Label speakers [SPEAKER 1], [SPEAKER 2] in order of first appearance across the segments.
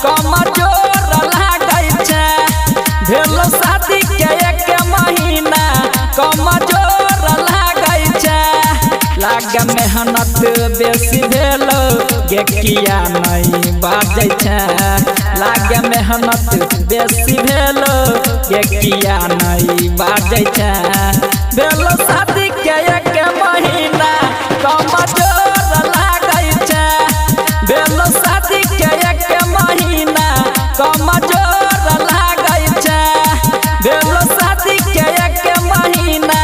[SPEAKER 1] कमजोर लागै छै। भेलो शादी के 1 महीना कमजोर लागै छै। लागे मेहनत बेसी भेलो गे किया नहीं बाजै छै। लागे मेहनत बेसी भेलो गे किया नहीं बाजै छै। भेलो शादी के 1 महीना कमजोर लागै छै। भेलो शादी के 1 महीना कमजोर लागै छै। भेलो शादी के 1 महीना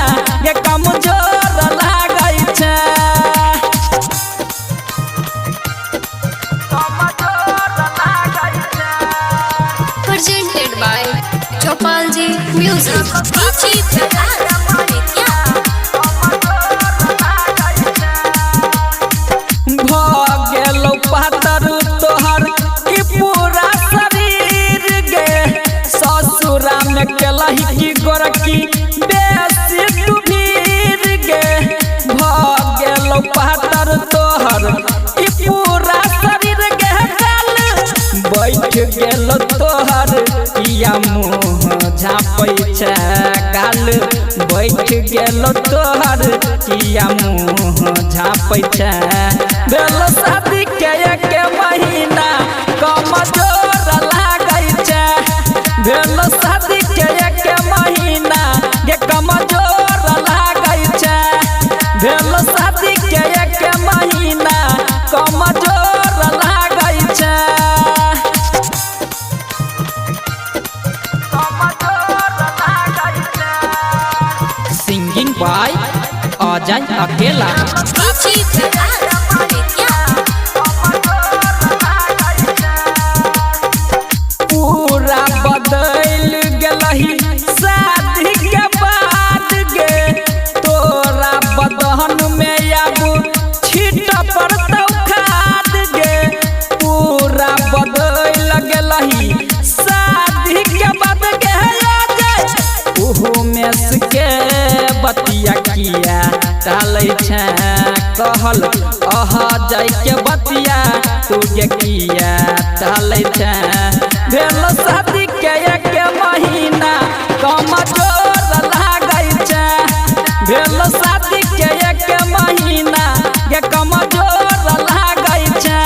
[SPEAKER 1] ये कमजोर लागै छै। कमजोर लागै छै।
[SPEAKER 2] Presented by Chopalji Music.
[SPEAKER 1] गेलो पातर तोहर ई पूरा शरीर गे। ससुरा में केलही की गोरकी बेसी डुबीर गे। गेलो पातर तोहर ई पूरा शरीर गे। बैठ गेलो तोहर किया मुँह झाँपै छै गाल। बैठ गेलो तोहर किया मुँह झाँपै छै। भेलो शादी के 1 महीना कमजोर लागै छै। भेलो शादी के 1 महीना ये कमजोर लागै छै। भेलो शादी के 1 महीना कमजोर लागै छै। सिंगिंग बाय अजय अकेला। पूरा बदल गेलही शादी के बाद गे। तोरा बदहन में आबू छीट पड़तौ खाद गे। पूरा बदल गेलही शादी के बाद गे। उहू में के बतिया किया टालै छै। कहल जाय के बतिया तू गे किया टालै छै। भेलो शादी के 1 महीना कमजोर लागै छै। भेलो शादी के 1 महीना ये कमजोर लागै छै।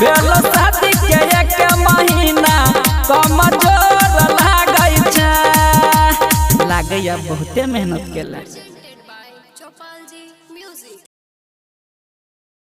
[SPEAKER 1] भेलो शादी के 1 महीना कमजोर लागै छै। लागैया बहुते मेहनत केला।
[SPEAKER 2] Presented by Chopalji Music.